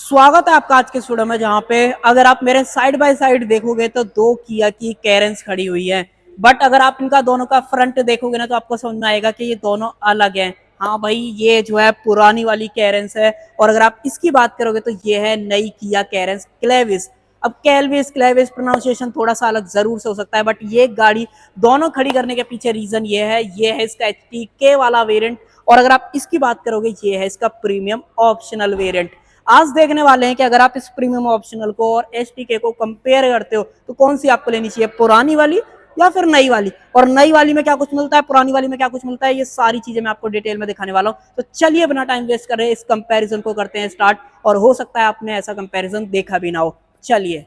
स्वागत है आपका आज के स्टूडियो में, जहां पे अगर आप मेरे साइड बाय साइड देखोगे तो दो किया की कैरेंस खड़ी हुई है। बट अगर आप इनका दोनों का फ्रंट देखोगे ना तो आपको समझ में आएगा कि ये दोनों अलग हैं। हाँ भाई, ये जो है पुरानी वाली कैरेंस है, और अगर आप इसकी बात करोगे तो ये है नई किया कैरेंस क्लेविस। अब कैलविस क्लेविस प्रोनाउंसिएशन थोड़ा सा अलग जरूर से हो सकता है, बट ये गाड़ी दोनों खड़ी करने के पीछे रीजन ये है इसका HTK वाला वेरिएंट। और अगर आप इसकी बात करोगे, ये है इसका प्रीमियम ऑप्शनल वेरिएंट। आज देखने वाले हैं कि अगर आप इस प्रीमियम ऑप्शनल को और HTK को कंपेयर करते हो तो कौन सी आपको लेनी चाहिए, पुरानी वाली या फिर नई वाली, और नई वाली में क्या कुछ मिलता है, पुरानी वाली में क्या कुछ मिलता है। ये सारी चीजें मैं आपको डिटेल में दिखाने वाला हूं। तो चलिए बिना टाइम वेस्ट कर रहे इस कंपैरिजन को करते हैं स्टार्ट, और हो सकता है आपने ऐसा कंपैरिजन देखा भी ना हो। चलिए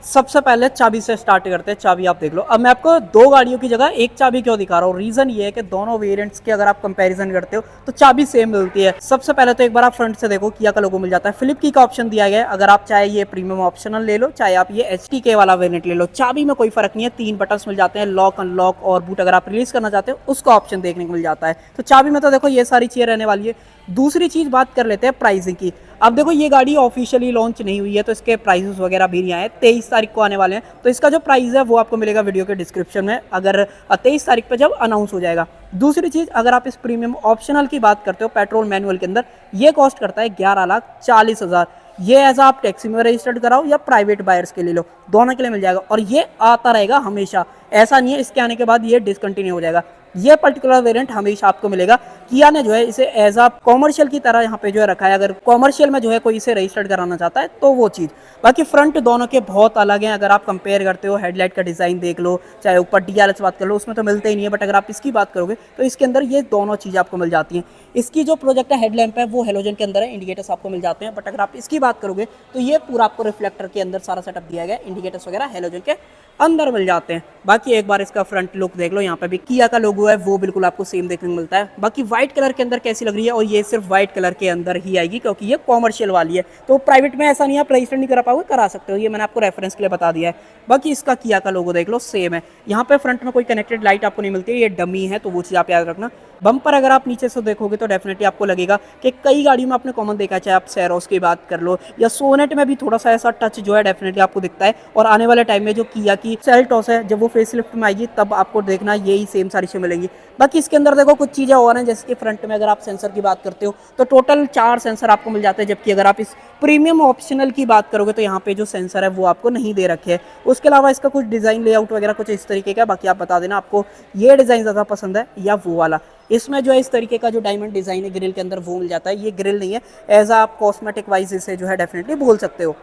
सबसे पहले चाबी से स्टार्ट करते हैं। चाबी आप देख लो। अब मैं आपको दो गाड़ियों की जगह एक चाबी क्यों दिखा रहा हूँ, रीजन ये है कि दोनों वेरिएंट्स के अगर आप कंपैरिजन करते हो तो चाबी सेम मिलती है। सबसे पहले तो एक बार आप फ्रंट से देखो, किया का लोगो मिल जाता है, फ्लिप की का ऑप्शन दिया गया है। अगर आप चाहे ये प्रीमियम ऑप्शनल ले लो, चाहे आप ये HTK वाला वेरिएंट ले लो, चाबी में कोई फर्क नहीं है। 3 बटन मिल जाते हैं, लॉक अनलॉक और बूट अगर आप रिलीज करना चाहते हो उसका ऑप्शन देखने को मिल जाता है। तो चाबी में तो देखो ये सारी चीजें रहने वाली है। दूसरी चीज बात कर लेते हैं प्राइसिंग की। अब देखो ये गाड़ी ऑफिशियली लॉन्च नहीं हुई है तो इसके प्राइसेस वगैरह भी नहीं आए, 23 तारीख को आने वाले हैं। तो इसका जो प्राइस है वो आपको मिलेगा वीडियो के डिस्क्रिप्शन में, अगर 23 तारीख पे जब अनाउंस हो जाएगा। दूसरी चीज, अगर आप इस प्रीमियम ऑप्शनल की बात करते हो पेट्रोल मैनुअल के अंदर, ये कॉस्ट करता है 11,40,000। ये एज आप टैक्सी में रजिस्टर्ड कराओ या प्राइवेट बायर्स के लिए लो, दोनों के लिए मिल जाएगा। और ये आता रहेगा हमेशा, ऐसा नहीं है इसके आने के बाद ये डिसकंटिन्यू हो जाएगा। ये पर्टिकुलर वेरिएंट हमेशा आपको मिलेगा। किया ने जो है इसे एज अ कॉमर्शियल की तरह यहाँ पे जो है रखा है, अगर कॉमर्शियल में जो है कोई इसे रजिस्टर्ड कराना चाहता है तो वो चीज़। बाकी फ्रंट दोनों के बहुत अलग हैं। अगर आप कंपेयर करते हो, हेडलाइट का डिज़ाइन देख लो, चाहे ऊपर DRS बात कर लो, उसमें तो मिलते ही नहीं है। बट अगर आप इसकी बात करोगे तो इसके अंदर ये दोनों चीज़ आपको मिल जाती हैं। इसकी जो प्रोजेक्ट है हेडलैम्प है वो हेलोजन के अंदर है, इंडिकेटर्स आपको मिल जाते हैं। बट अगर आप इसकी बात करोगे तो ये पूरा आपको रिफ्लेक्टर के अंदर सारा सेटअप दिया गया है, इंडिकेटर्स वगैरह हेलोजन के अंदर मिल जाते हैं। बाकी एक बार इसका फ्रंट लुक देख लो, यहाँ पे भी किया का लोगो है वो बिल्कुल आपको सेम देखने को मिलता है। बाकी व्हाइट कलर के अंदर कैसी लग रही है, और ये सिर्फ व्हाइट कलर के अंदर ही आएगी क्योंकि ये कॉमर्शियल वाली है। तो प्राइवेट में ऐसा नहीं, आप रजिस्टर नहीं करा पाओगे, करा सकते हो, ये मैंने आपको रेफरेंस के लिए बता दिया है। बाकी इसका किया का लोगो देख लो सेम है। यहाँ पे फ्रंट में कोई कनेक्टेड लाइट आपको नहीं मिलती है, ये डमी है, तो वो चीज़ आप याद रखना। बम्पर अगर आप नीचे से देखोगे तो डेफिनेटली आपको लगेगा कि कई गाड़ियों में आपने कॉमन देखा है, चाहे आप सैरोस की बात कर लो या सोनेट में भी थोड़ा सा ऐसा टच जो है डेफिनेटली आपको दिखता है। और आने वाले टाइम में जो किया की सेल्टॉस है, जब वो फेसलिफ्ट में आएगी तब आपको देखना यही सेम सारी चीजें मिलेंगी। बाकी इसके अंदर देखो कुछ चीज़ें और हैं, जैसे कि फ्रंट में अगर आप सेंसर की बात करते हो तो टोटल 4 सेंसर आपको मिल जाते हैं, जबकि अगर आप इस प्रीमियम ऑप्शनल की बात करोगे तो यहाँ पे जो सेंसर है वो आपको नहीं दे रखे हैं। उसके अलावा इसका कुछ डिज़ाइन लेआउट वगैरह कुछ इस तरीके का। बाकी आप बता देना आपको ये डिज़ाइन ज़्यादा पसंद है या वो वाला। इसमें जो है इस तरीके का जो डायमंड डिज़ाइन है ग्रिल के अंदर वो मिल जाता है। ये ग्रिल नहीं है, एज आप कॉस्मेटिक वाइज इसे जो है डेफिनेटली बोल सकते हो।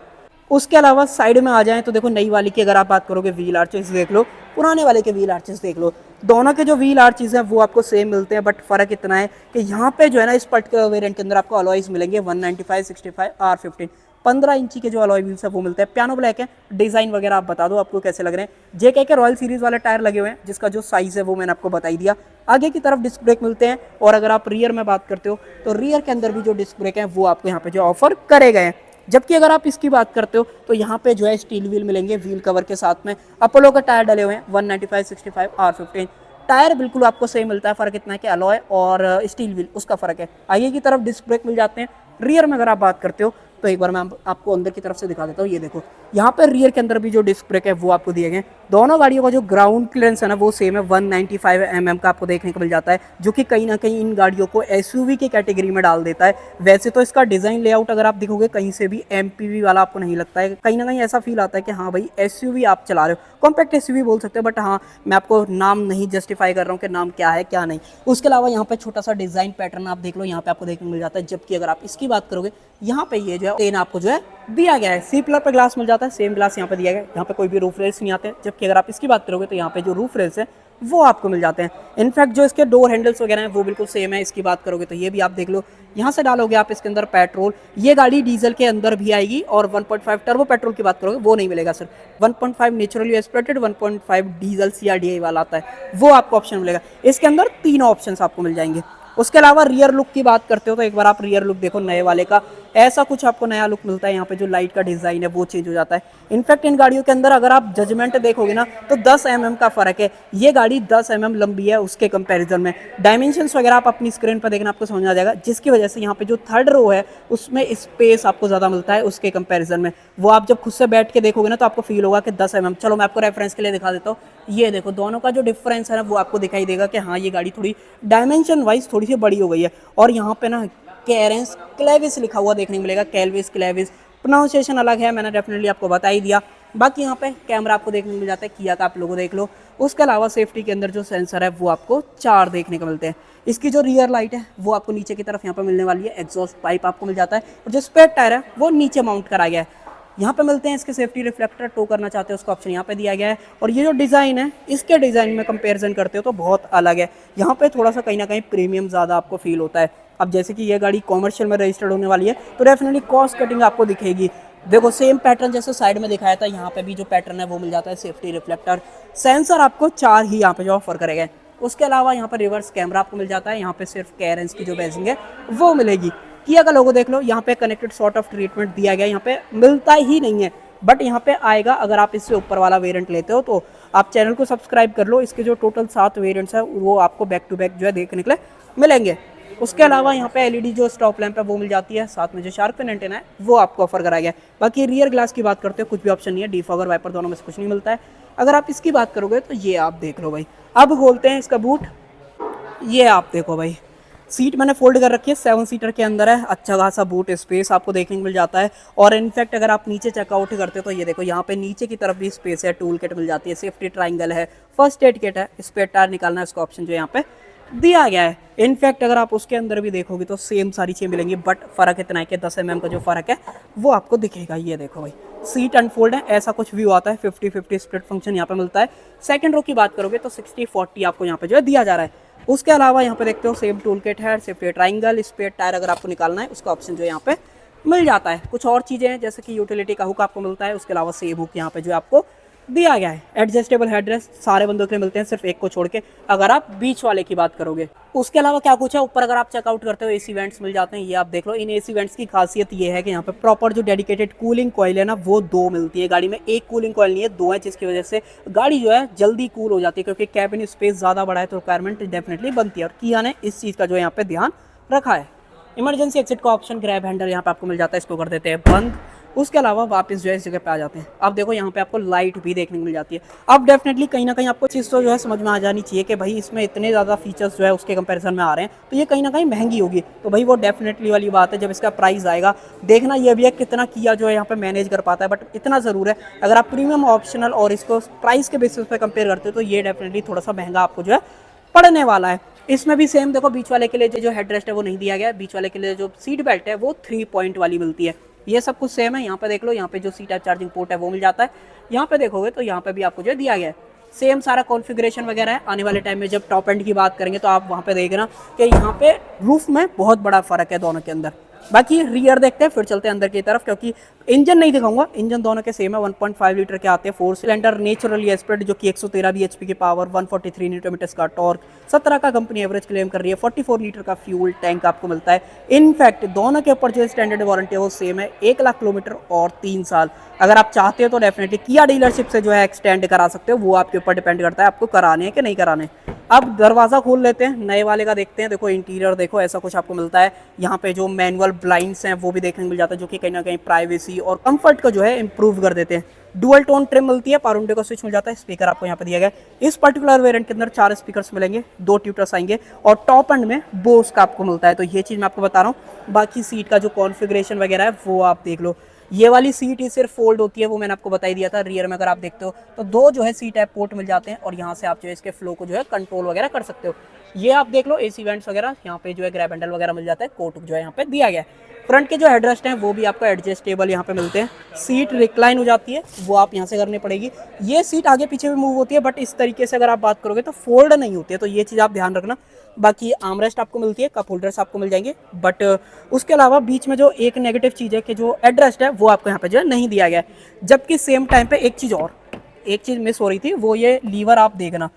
उसके अलावा साइड में आ जाएं तो देखो नई वाली की अगर आप बात करोगे, व्हील आर्चेस देख लो, पुराने वाले के व्हील आर्चेस देख लो, दोनों के जो व्हील आर्चेस हैं वो आपको सेम मिलते हैं। बट फर्क इतना है कि यहाँ पे जो है ना इस पर्टिकुलर वेरिएंट के अंदर आपको अलॉयज मिलेंगे 195, 65, R15, 15 इंची के जो अलॉय व्हील्स है वो मिलते हैं। पियानो ब्लैक है। डिज़ाइन वगैरह आप बता दो आपको कैसे लग रहे हैं। JK के रॉयल सीरीज वाले टायर लगे हुए हैं, जिसका जो साइज़ है वो मैंने आपको बता ही दिया। आगे की तरफ डिस्क ब्रेक मिलते हैं, और अगर आप रियर में बात करते हो तो रियर के अंदर भी जो डिस्क ब्रेक है वो आपको यहाँ पे जो ऑफर करे गए हैं। जबकि अगर आप इसकी बात करते हो तो यहाँ पे जो है स्टील व्हील मिलेंगे व्हील कवर के साथ में। अपोलो का टायर डले हुए हैं 195, 65, R15। टायर बिल्कुल आपको सही मिलता है, फर्क इतना है कि अलॉय और स्टील व्हील उसका फर्क है। आगे की तरफ डिस्क ब्रेक मिल जाते हैं। रियर में अगर आप बात करते हो तो एक बार मैं आपको अंदर की तरफ से दिखा देता हूँ। ये देखो यहाँ पर रियर के अंदर भी जो डिस्क ब्रेक है वो आपको दिए गए। दोनों गाड़ियों का जो ग्राउंड क्लियरेंस है ना वो सेम है, 195 mm का आपको देखने को मिल जाता है, जो कि कहीं ना कहीं इन गाड़ियों को SUV की कैटेगरी में डाल देता है। वैसे तो इसका डिज़ाइन लेआउट अगर आप देखोगे कहीं से भी MPV वाला आपको नहीं लगता है, कहीं ना कहीं ऐसा फील आता है कि हाँ भाई SUV आप चला रहे हो, कॉम्पैक्ट SUV बोल सकते हो। बट हाँ, मैं आपको नाम नहीं जस्टिफाई कर रहा हूँ कि नाम क्या है क्या नहीं। उसके अलावा यहाँ पे छोटा सा डिज़ाइन पैटर्न आप देख लो, यहाँ पे आपको देखने को मिल जाता है। जबकि अगर आप इसकी बात करोगे, यहाँ पे ये जो है चेन आपको जो है दिया गया है, सी पिलर पे ग्लास मिल जाता है, सेम ग्लास यहाँ पे दिया गया है। यहाँ पे कोई भी रूफ रेल्स नहीं आते। जबकि अगर आप इसकी बात करोगे तो यहाँ पे जो रूफ रेल्स है वो आपको मिल जाते हैं। इनफैक्ट जो इसके डोर हैंडल्स वगैरह हैं वो बिल्कुल सेम है। इसकी बात करोगे तो ये भी आप देख लो, यहाँ से डालोगे आप इसके अंदर पेट्रोल। ये गाड़ी डीजल के अंदर भी आएगी, और 1.5 टर्बो पेट्रोल की बात करोगे वो नहीं मिलेगा sir. 1.5 naturally aspirated, 1.5 diesel CRDI वाला आता है, वो आपको ऑप्शन मिलेगा। इसके अंदर तीनों ऑप्शन आपको मिल जाएंगे। उसके अलावा रियर लुक की बात करते हो तो एक बार आप रियर लुक देखो नए वाले का, ऐसा कुछ आपको नया लुक मिलता है। यहाँ पे जो लाइट का डिजाइन है वो चेंज हो जाता है। इनफैक्ट इन गाड़ियों के अंदर अगर आप जजमेंट देखोगे ना तो 10 mm का फर्क है। ये गाड़ी 10 mm लंबी है उसके कंपैरिजन में। डायमेंशंस वगैरह आप अपनी स्क्रीन पर देखना आपको समझ आ जाएगा, जिसकी वजह से यहाँ पे जो थर्ड रो है उसमें स्पेस आपको ज़्यादा मिलता है उसके कंपैरिजन में। वो आप जब खुद से बैठ के देखोगे ना तो आपको फील होगा कि 10 mm। चलो मैं आपको रेफरेंस के लिए दिखा देता हूँ। ये देखो दोनों का जो डिफरेंस है ना वो आपको दिखाई देगा कि हाँ ये गाड़ी थोड़ी डायमेंशन वाइज थोड़ी सी बड़ी हो गई है। और यहाँ पे ना कैरेंस क्लेविस लिखा हुआ देखने को मिलेगा, कैलविस क्लेविस। प्रोनाउंसिएशन अलग है, मैंने डेफिनेटली आपको बता ही दिया। बाकी यहाँ पे कैमरा आपको देखने को मिल जाता है, किया का आप लोगो देख लो। उसके अलावा सेफ्टी के अंदर जो सेंसर है वो आपको 4 देखने को मिलते हैं। इसकी जो रियर लाइट है वो आपको नीचे की तरफ यहाँ पे मिलने वाली है। एग्जॉस्ट पाइप आपको मिल जाता है और जो स्पेयर टायर है वो नीचे माउंट करा गया है। यहाँ पे मिलते हैं इसके सेफ्टी रिफ्लेक्टर, टो करना चाहते हो उसका ऑप्शन यहाँ पे दिया गया है। और ये जो डिज़ाइन है इसके डिज़ाइन में कंपैरिजन करते हो तो बहुत अलग है। यहाँ पे थोड़ा सा कहीं ना कहीं प्रीमियम ज़्यादा आपको फील होता है। अब जैसे कि ये गाड़ी कॉमर्शियल में रजिस्टर्ड होने वाली है तो डेफिनेटली कॉस्ट कटिंग आपको दिखेगी। देखो सेम पैटर्न जैसे साइड में दिखाया था, यहाँ पे भी जो पैटर्न है वो मिल जाता है। सेफ्टी रिफ्लेक्टर, सेंसर आपको 4 ही यहाँ पे जो ऑफर करेगा। उसके अलावा यहाँ पर रिवर्स कैमरा आपको मिल जाता है। यहाँ पे सिर्फ कैरेंस की जो बैजिंग है वो मिलेगी। किया का लोगो देख लो, यहाँ पे कनेक्टेड सॉर्ट ऑफ ट्रीटमेंट दिया गया, यहाँ पे मिलता ही नहीं है बट यहाँ पे आएगा अगर आप इससे ऊपर वाला वेरिएंट लेते हो तो। आप चैनल को सब्सक्राइब कर लो, इसके जो टोटल 7 वेरिएंट्स है वो आपको बैक टू बैक जो है देखने के लिए मिलेंगे। उसके अलावा यहाँ पे एलईडी जो स्टॉप लैंप है वो मिल जाती है, साथ में जो शार्प पेन एंटेना है वो आपको ऑफर कराया गया है। बाकी रियर ग्लास की बात करते हो कुछ भी ऑप्शन नहीं है, डिफॉगर वाइपर दोनों में से कुछ नहीं मिलता है। अगर आप इसकी बात करोगे तो ये आप देख लो भाई। अब खोलते हैं इसका बूट, ये आप देखो भाई। सीट मैंने फोल्ड कर रखी है, 7 सीटर के अंदर है। अच्छा खासा बूट स्पेस आपको देखने को मिल जाता है। और इनफैक्ट अगर आप नीचे चेकआउट करते हो तो ये देखो यहाँ पे नीचे की तरफ भी स्पेस है, टूल किट मिल जाती है, सेफ्टी ट्राइंगल है, फर्स्ट एड किट है, स्पेयर टायर निकालना है उसका ऑप्शन जो यहाँ पे दिया गया है। इनफैक्ट अगर आप उसके अंदर भी देखोगे तो सेम सारी चीज़ें मिलेंगी बट फ़र्क इतना है कि 10 mm का जो फ़र्क है वो आपको दिखेगा। ये देखो भाई सीट अनफोल्ड है, ऐसा कुछ व्यू आता है। 50-50 स्प्लिट फंक्शन यहाँ पे मिलता है। सेकंड रो की बात करोगे तो 60-40 आपको यहाँ पे जो है दिया जा रहा है। उसके अलावा यहाँ पे देखते हो सेम टूल किट है, सेफ्टी ट्राइंगल, स्पेयर टायर अगर आपको निकालना है उसका ऑप्शन जो यहाँ पे मिल जाता है। कुछ और चीज़ें हैं जैसे कि यूटिलिटी का हुक आपको मिलता है। उसके अलावा सेम हुक यहाँ पे जो आपको दिया गया है। एडजस्टेबल हेडरेस्ट सारे बंदों के लिए मिलते हैं सिर्फ एक को छोड़ के अगर आप बीच वाले की बात करोगे। उसके अलावा क्या कुछ है ऊपर अगर आप चेकआउट करते हो एसी वेंट्स मिल जाते हैं, ये आप देख लो। इन एसी वेंट्स की खासियत ये है कि यहाँ पे प्रॉपर जो डेडिकेटेड कूलिंग कॉइल है ना वो 2 मिलती है गाड़ी में। एक कूलिंग कॉइल नहीं है, 2 है, जिसकी वजह से गाड़ी जो है जल्दी कूल हो जाती है क्योंकि कैबिन स्पेस ज़्यादा बड़ा है तो रिक्वायरमेंट डेफिनेटली बनती है। और किया ने इस चीज़ का जो यहाँ पे ध्यान रखा है। इमरजेंसी एक्सिट का ऑप्शन, ग्रैब हैंडल यहाँ पे आपको मिल जाता है, इसको कर देते हैं बंद। उसके अलावा वापस जो है इस जगह पे आ जाते हैं। अब देखो यहाँ पे आपको लाइट भी देखने को मिल जाती है। अब डेफिनेटली कहीं ना कहीं आपको चीज़ तो जो है समझ में आ जानी चाहिए कि भाई इसमें इतने ज़्यादा फीचर्स जो है उसके कंपैरिजन में आ रहे हैं तो ये कहीं ना कहीं महंगी होगी। तो भाई वो डेफिनेटली वाली बात है, जब इसका प्राइस आएगा देखना ये भी है कितना किया जो है यहाँ पे मैनेज कर पाता है। बट इतना ज़रूर है अगर आप प्रीमियम ऑप्शनल और इसको प्राइस के बेसिस पे कंपेयर करते हो तो ये डेफिनेटली थोड़ा सा महंगा आपको जो है पड़ने वाला है। इसमें भी सेम देखो, बीच वाले के लिए जो हेडरेस्ट है वो नहीं दिया गया है। बीच वाले के लिए जो सीट बेल्ट है वो 3 पॉइंट वाली मिलती है। ये सब कुछ सेम है। यहाँ पे देख लो, यहाँ पे जो सी टाइप चार्जिंग पोर्ट है वो मिल जाता है। यहाँ पे देखोगे तो यहाँ पे भी आपको जो है दिया गया है। सेम सारा कॉन्फ़िगरेशन वगैरह है। आने वाले टाइम में जब टॉप एंड की बात करेंगे तो आप वहाँ पे देखना कि यहाँ पे रूफ में बहुत बड़ा फर्क है दोनों के अंदर। बाकी रियर देखते हैं फिर चलते हैं अंदर की तरफ, क्योंकि इंजन नहीं दिखाऊंगा, इंजन दोनों के सेम है। 1.5 लीटर के आते हैं, 4 सिलेंडर नेचुरली एस्पिरेटेड जो कि 113 bhp की पावर, 143 न्यूटन का टॉर्क, 17 का कंपनी एवरेज क्लेम कर रही है, 44 लीटर का फ्यूल टैंक आपको मिलता है। इनफैक्ट दोनों के ऊपर जो स्टैंडर्ड वारंटी है वो सेम है, 1 लाख किलोमीटर और 3 साल। अगर आप चाहते हो तो डेफिनेटली किया डीलरशिप से जो है एक्सटेंड करा सकते हो, वो आपके ऊपर डिपेंड करता है आपको कराने हैं कि नहीं कराने। अब दरवाज़ा खोल लेते हैं, नए वाले का देखते हैं। देखो इंटीरियर देखो, ऐसा कुछ आपको मिलता है। यहाँ पे जो मैनुअल ब्लाइंड्स हैं वो भी देखने को मिल जाता है, जो कि कहीं ना कहीं प्राइवेसी और कंफर्ट को जो है इंप्रूव कर देते हैं। डुअल टोन ट्रिम मिलती है, पावर विंडो का स्विच मिल जाता है, स्पीकर आपको यहाँ पे दिया गया है। इस पर्टिकुलर वेरिएंट के अंदर 4 स्पीकर्स मिलेंगे, 2 ट्यूटर्स आएंगे और टॉप एंड में बोस का आपको मिलता है। तो ये चीज़ मैं आपको बता रहा हूँ। बाकी सीट का जो कॉन्फ़िगरेशन वगैरह है वो आप देख लो। ये वाली सीट ही सिर्फ फोल्ड होती है, वो मैंने आपको बता ही दिया था। रियर में अगर आप देखते हो तो 2 जो है सीट टाइप पोर्ट मिल जाते हैं और यहाँ से आप जो है इसके फ्लो को जो है कंट्रोल वगैरह कर सकते हो। ये आप देख लो एसी वेंट्स वगैरह, यहाँ पे जो है ग्रैब हैंडल वगैरह मिल जाता है, कोट जो है यहाँ पे दिया गया है। फ्रंट के जो हेडरेस्ट हैं वो भी आपको एडजस्टेबल यहाँ पे मिलते हैं। सीट रिक्लाइन हो जाती है, वो आप यहाँ से करनी पड़ेगी। ये सीट आगे पीछे भी मूव होती है बट इस तरीके से अगर आप बात करोगे तो फोल्ड नहीं होती है, तो ये चीज़ आप ध्यान रखना। बाकी आर्मरेस्ट आपको मिलती है, कप होल्डर्स आपको मिल जाएंगे। बट उसके अलावा बीच में जो एक नेगेटिव चीज़ है कि जो एडरेस्ट है वो आपको यहाँ पे जो है नहीं दिया गया है। जबकि सेम टाइम पे एक चीज़ मिस हो रही थी, वो ये लीवर आप देखना,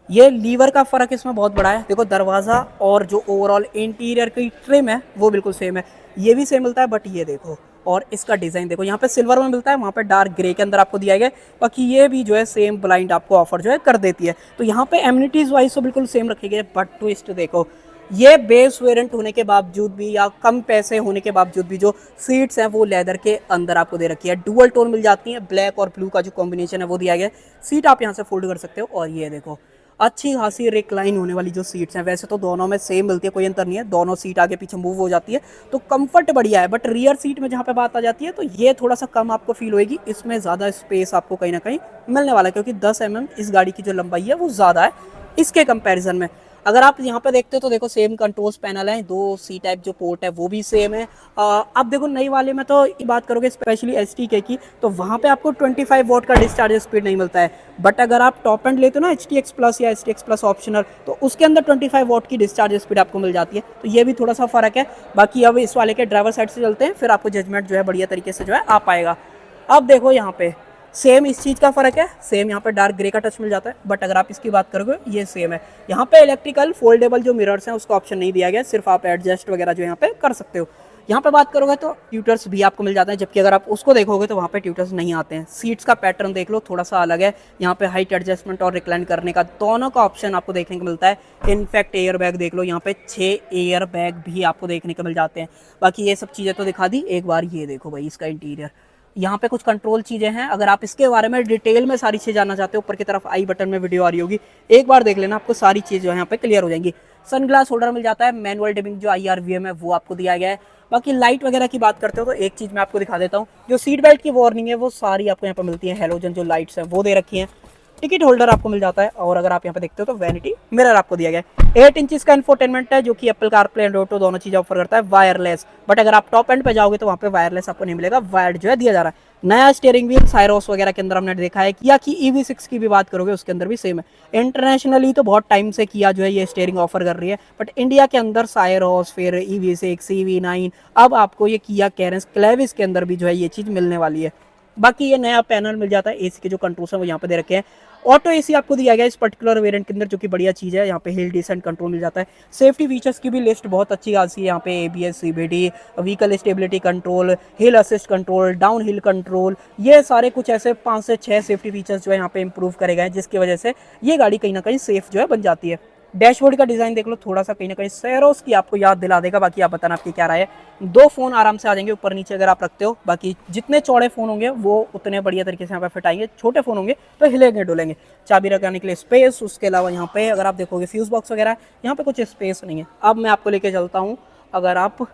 ये लीवर का फ़र्क इसमें बहुत बड़ा है। देखो दरवाज़ा और जो ओवरऑल इंटीरियर की ट्रिम है वो बिल्कुल सेम है, ये भी सेम मिलता है, बट ये देखो और इसका डिज़ाइन देखो, यहाँ पे सिल्वर में मिलता है, वहाँ पे डार्क ग्रे के अंदर आपको दिया गया है। बाकी ये भी जो है सेम ब्लाइंड आपको ऑफर जो है कर देती है। तो यहाँ पे एम्यूनिटीज़ वाइज तो बिल्कुल सेम रखे गए, बट ट्विस्ट देखो, ये बेस वेरिएंट होने के बावजूद भी या कम पैसे होने के बावजूद भी जो सीट्स हैं वो लेदर के अंदर आपको दे रखी है। डुअल टोन मिल जाती है, ब्लैक और ब्लू का जो कॉम्बिनेशन है वो दिया गया है। सीट आप यहाँ से फोल्ड कर सकते हो, और ये देखो अच्छी खासी रिक्लाइन होने वाली जो सीट्स हैं, वैसे तो दोनों में सेम मिलती है, कोई अंतर नहीं है, दोनों सीट आगे पीछे मूव हो जाती है तो कंफर्ट बढ़िया है। बट रियर सीट में जहाँ पे बात आ जाती है तो ये थोड़ा सा कम आपको फील होएगी, इसमें ज़्यादा स्पेस आपको कहीं ना कहीं मिलने वाला है, क्योंकि 10 इस गाड़ी की जो लंबाई है वो ज़्यादा है इसके कंपैरिजन में। अगर आप यहाँ पे देखते हो तो देखो सेम कंट्रोल्स पैनल है, दो सी टाइप जो पोर्ट है वो भी सेम है। अब देखो नई वाले में तो बात करोगे स्पेशली STK की, तो वहाँ पे आपको 25 वॉट का डिस्चार्ज स्पीड नहीं मिलता है। बट अगर आप टॉप एंड लेते हो ना HTX प्लस या STX प्लस ऑप्शनल, तो उसके अंदर 25 वॉट की डिस्चार्ज स्पीड आपको मिल जाती है, तो ये भी थोड़ा सा फर्क है। बाकी अब इस वाले के ड्राइवर साइड से चलते हैं, फिर आपको जजमेंट जो है बढ़िया तरीके से जो है आ पाएगा। अब देखो यहाँ पे सेम इस चीज़ का फ़र्क है, सेम यहाँ पे डार्क ग्रे का टच मिल जाता है, बट अगर आप इसकी बात करोगे ये सेम है। यहाँ पे इलेक्ट्रिकल फोल्डेबल जो मिरर्स हैं उसका ऑप्शन नहीं दिया गया, सिर्फ आप एडजस्ट वगैरह जो यहाँ पे कर सकते हो। यहाँ पे बात करोगे तो ट्यूटर्स भी आपको मिल जाते हैं, जबकि अगर आप उसको देखोगे तो वहाँ पे ट्यूटर्स नहीं आते हैं। सीट्स का पैटर्न देख लो थोड़ा सा अलग है, यहाँ पे हाइट एडजस्टमेंट और रिक्लाइन करने का दोनों का ऑप्शन आपको देखने को मिलता है। इनफैक्ट एयर बैग देख लो, यहाँ पे 6 एयर बैग भी आपको देखने को मिल जाते हैं। बाकी ये सब चीज़ें तो दिखा दी, एक बार ये देखो भाई इसका इंटीरियर, यहाँ पे कुछ कंट्रोल चीज़ें हैं। अगर आप इसके बारे में डिटेल में सारी चीज़ जानना चाहते हो, ऊपर की तरफ आई बटन में वीडियो आ रही होगी, एक बार देख लेना, आपको सारी चीज़ जो है यहाँ पे क्लियर हो जाएंगी। सनग्लास होल्डर मिल जाता है, मैनुअल डिमिंग जो IRVM है वो आपको दिया गया है। बाकी लाइट वगैरह की बात करते हो तो एक चीज़ मैं आपको दिखा देता हूँ, जो सीट बेल्ट की वार्निंग है वो सारी आपको यहाँ पर मिलती है। हेलोजन जो लाइट्स हैं वो दे रखी हैं, टिकट होल्डर आपको मिल जाता है, और अगर आप यहाँ पे देखते हो तो वैनिटी मिरर आपको दिया गया है। 8 इंच का इंफोटेनमेंट है, जो कि एप्पल कारप्ले एंड ऑटो दोनों चीज़ें ऑफर करता है, वायरलेस। बट अगर आप टॉप एंड पे जाओगे तो वहाँ पे वायरलेस आपको नहीं मिलेगा, वायर्ड जो है दिया जा रहा है। नया स्टीयरिंग व्हील साइरोस वगैरह के अंदर हमने देखा है, किया की EV6 की भी बात करोगे उसके अंदर भी सेम है। इंटरनेशनली तो बहुत टाइम से किया जो है ये स्टीयरिंग ऑफर कर रही है, बट इंडिया के अंदर साइरोस, फिर EV6, EV9, अब आपको ये किया कैरेंस क्लेविस के अंदर भी जो है ये चीज़ मिलने वाली है। बाकी ये नया पैनल मिल जाता है, AC के जो कंट्रोल्स हैं वो यहाँ पे दे रखे हैं। ऑटो AC आपको दिया गया है इस पर्टिकुलर वेरिएंट के अंदर, जो कि बढ़िया चीज़ है। यहाँ पे हिल डिसेंट कंट्रोल मिल जाता है। सेफ्टी फीचर्स की भी लिस्ट बहुत अच्छी खासी है यहाँ पे, ABS, CBD, vehicle stability control, हिल assist control, down hill control, ये सारे कुछ ऐसे 5 से 6 सेफ्टी फीचर्स जो है यहाँ पे इंप्रूव करे गए हैं, जिसकी वजह से ये गाड़ी कहीं ना कहीं सेफ जो है बन जाती है। डैशबोर्ड का डिज़ाइन देख लो, थोड़ा सा कहीं ना कहीं सैरोस की आपको याद दिला देगा। बाकी आप बताना आपकी क्या राय है। 2 फ़ोन आराम से आ जाएंगे ऊपर नीचे अगर आप रखते हो। बाकी जितने चौड़े फ़ोन होंगे वो उतने बढ़िया तरीके से यहाँ पे फिट आएंगे, छोटे फ़ोन होंगे तो हिलेंगे डुलेंगे। चाबी रखने के लिए स्पेस, उसके अलावा यहाँ पे अगर आप देखोगे फ्यूज़ बॉक्स वगैरह, यहाँ पे कुछ स्पेस नहीं है। अब मैं आपको लेके चलता हूँ, अगर आप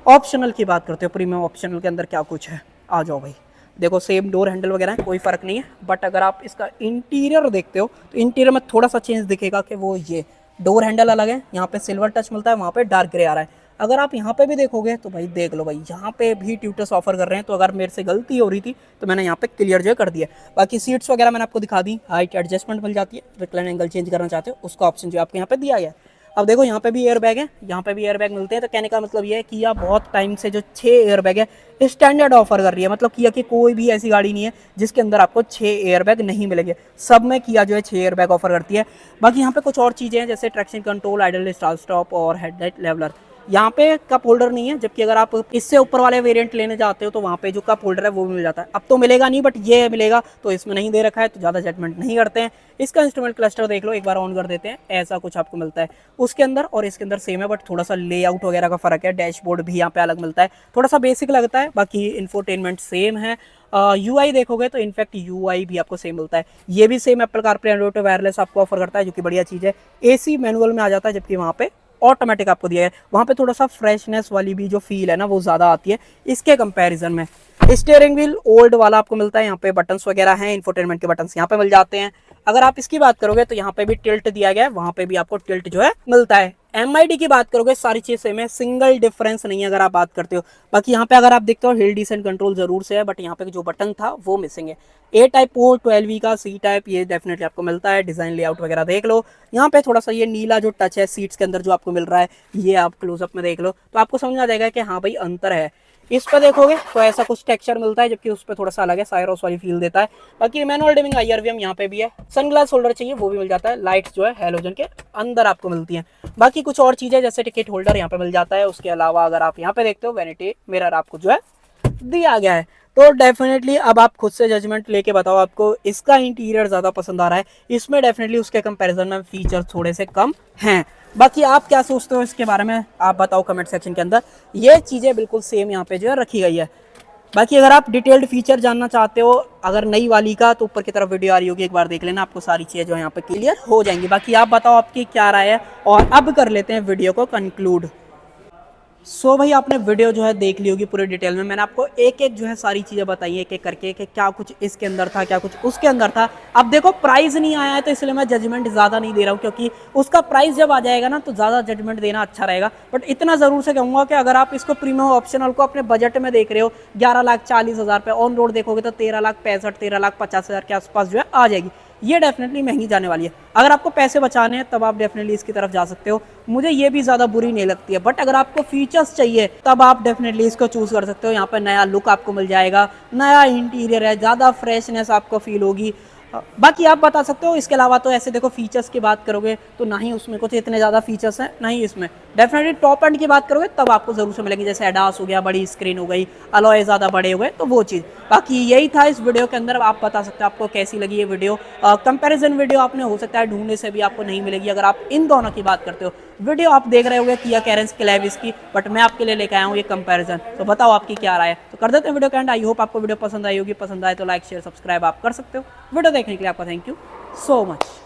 ऑप्शनल की बात करते हो, प्रीमियम ऑप्शनल के अंदर क्या कुछ है, आ जाओ भाई। देखो सेम डोर हैंडल वगैरह है, कोई फ़र्क नहीं है, बट अगर आप इसका इंटीरियर देखते हो तो इंटीरियर में थोड़ा सा चेंज दिखेगा कि वो ये डोर हैंडल अलग है, यहाँ पे सिल्वर टच मिलता है, वहाँ पे डार्क ग्रे आ रहा है। अगर आप यहाँ पे भी देखोगे तो भाई देख लो भाई, यहाँ पे भी ट्यूटर्स ऑफर कर रहे हैं, तो अगर मेरे से गलती हो रही थी तो मैंने यहाँ पे क्लियर जो है कर दिया। बाकी सीट्स वगैरह मैंने आपको दिखा दी, हाइट एडजस्टमेंट मिल जाती है, रिक्लाइन एंगल चेंज करना चाहते हो उसका ऑप्शन जो आपको यहाँ पे दिया गया है। अब देखो यहाँ पे भी एयर बैग है, यहाँ पे भी एयर बैग मिलते हैं, तो कहने का मतलब ये है कि यह बहुत टाइम से जो 6 एयर बैग है स्टैंडर्ड ऑफर कर रही है। मतलब किया कि कोई भी ऐसी गाड़ी नहीं है जिसके अंदर आपको 6 एयर बैग नहीं मिलेंगे, सब में किया जो है 6 एयर बैग ऑफर करती है। बाकी यहाँ पे कुछ और चीज़ें हैं, जैसे traction control, idol start stop और हेडलाइट लेवलर। यहाँ पे कप होल्डर नहीं है, जबकि अगर आप इससे ऊपर वाले वेरिएंट लेने जाते हो तो वहाँ पे जो कप होल्डर है वो भी मिल जाता है। अब तो मिलेगा नहीं, बट ये मिलेगा, तो इसमें नहीं दे रखा है तो ज़्यादा जजमेंट नहीं करते हैं। इसका इंस्ट्रूमेंट क्लस्टर देख लो, एक बार ऑन कर देते हैं, ऐसा कुछ आपको मिलता है। उसके अंदर और इसके अंदर सेम है, बट थोड़ा सा लेआउट वगैरह का फर्क है। डैशबोर्ड भी यहाँ पे अलग मिलता है, थोड़ा सा बेसिक लगता है, बाकी इंफोटेनमेंट सेम है। UI देखोगे तो इनफैक्ट UI भी आपको सेम मिलता है, ये भी same Apple CarPlay and auto wireless आपको ऑफर करता है, जो कि बढ़िया चीज़ है। AC मैनुअल में आ जाता है, जबकि वहाँ पे ऑटोमेटिक आपको दिया है। वहाँ पे थोड़ा सा फ्रेशनेस वाली भी जो फील है ना वो ज़्यादा आती है इसके कंपैरिजन में। स्टीयरिंग व्हील ओल्ड वाला आपको मिलता है, यहाँ पे बटन्स वगैरह हैं, इंफोटेनमेंट के बटन्स यहाँ पे मिल जाते हैं। अगर आप इसकी बात करोगे तो यहाँ पे भी टिल्ट दिया गया है, वहाँ पे भी आपको टिल्ट जो है मिलता है। MID की बात करोगे सारी चीज़ सेम है, सिंगल डिफरेंस नहीं है अगर आप बात करते हो। बाकी यहाँ पे अगर आप देखते हो हिल डिसेंट कंट्रोल जरूर से है, बट यहाँ पे जो बटन था वो मिसिंग है। A टाइप पोर्ट 12V का, C टाइप ये डेफिनेटली आपको मिलता है। डिज़ाइन लेआउट वगैरह देख लो, यहाँ पे थोड़ा सा ये नीला जो टच है सीट्स के अंदर जो आपको मिल रहा है, ये आप क्लोजअप में देख लो तो आपको समझ आ जाएगा कि हाँ भाई अंतर है। इस पे देखोगे तो ऐसा कुछ टेक्सचर मिलता है, जबकि उस पे थोड़ा सा अलग है, साइरोस वाली फील देता है। बाकी मैनुअल डिमिंग IRVM यहाँ पे भी है। सनग्लास होल्डर चाहिए वो भी मिल जाता है, लाइट्स जो है हैलोजन के अंदर आपको मिलती हैं। बाकी कुछ और चीजें जैसे टिकट होल्डर यहाँ पे मिल जाता है। उसके अलावा अगर आप यहाँ पे देखते हो वैनिटी मिरर आपको जो है दिया गया है। तो डेफिनेटली अब आप खुद से जजमेंट लेके बताओ आपको इसका इंटीरियर ज़्यादा पसंद आ रहा है। इसमें डेफिनेटली उसके कंपैरिजन में फीचर थोड़े से कम हैं। बाकी आप क्या सोचते हो इसके बारे में आप बताओ कमेंट सेक्शन के अंदर। ये चीज़ें बिल्कुल सेम यहाँ पे जो है रखी गई है। बाकी अगर आप डिटेल्ड फीचर जानना चाहते हो अगर नई वाली का, तो ऊपर की तरफ वीडियो आ रही होगी, एक बार देख लेना, आपको सारी चीज़ें जो है यहाँ पे क्लियर हो जाएंगी। बाकी आप बताओ आपकी क्या राय है, और अब कर लेते हैं वीडियो को कंक्लूड। सो भाई आपने वीडियो जो है देख ली होगी पूरे डिटेल में। मैंने आपको एक एक जो है सारी चीज़ें बताई एक एक करके कि क्या कुछ इसके अंदर था, क्या कुछ उसके अंदर था। अब देखो प्राइस नहीं आया है तो इसलिए मैं जजमेंट ज़्यादा नहीं दे रहा हूँ, क्योंकि उसका प्राइस जब आ जाएगा ना तो ज़्यादा जजमेंट देना अच्छा रहेगा। बट इतना ज़रूर से कहूँगा कि अगर आप इसको प्रीमियम ऑप्शनल को अपने बजट में देख रहे हो 11,40,000 पे, ऑन रोड देखोगे तो 13,65,000 13,50,000 के आसपास जो है आ जाएगी। ये डेफिनेटली महंगी जाने वाली है। अगर आपको पैसे बचाने हैं तब आप डेफिनेटली इसकी तरफ जा सकते हो, मुझे ये भी ज़्यादा बुरी नहीं लगती है। बट अगर आपको फीचर्स चाहिए तब आप डेफिनेटली इसको चूज़ कर सकते हो। यहाँ पर नया लुक आपको मिल जाएगा, नया इंटीरियर है, ज़्यादा फ्रेशनेस आपको फील होगी। बाकी आप बता सकते हो। इसके अलावा तो ऐसे देखो फीचर्स की बात करोगे तो ना ही उसमें कुछ इतने ज़्यादा फीचर्स हैं, ना ही इसमें। डेफिनेटली टॉप एंड की बात करोगे तब आपको ज़रूर से मिलेगी, जैसे एडास हो गया, बड़ी स्क्रीन हो गई, अलॉय ज़्यादा बड़े हो गए, तो वो चीज़। बाकी यही था इस वीडियो के अंदर। आप बता सकते हो आपको कैसी लगी ये वीडियो। कंपैरिजन वीडियो आपने हो सकता है ढूंढने से भी आपको नहीं मिलेगी अगर आप इन दोनों की बात करते हो। वीडियो आप देख रहे होगे किया कैरेंस क्लेविस की, बट मैं आपके लिए लेकर आया हूँ ये कंपैरिजन। तो बताओ आपकी क्या राय है। तो कर देते हैं वीडियो का एंड। आई होप आपको वीडियो पसंद आई होगी। पसंद आए तो लाइक शेयर सब्सक्राइब आप कर सकते हो। वीडियो देखने के लिए आपका थैंक यू सो मच।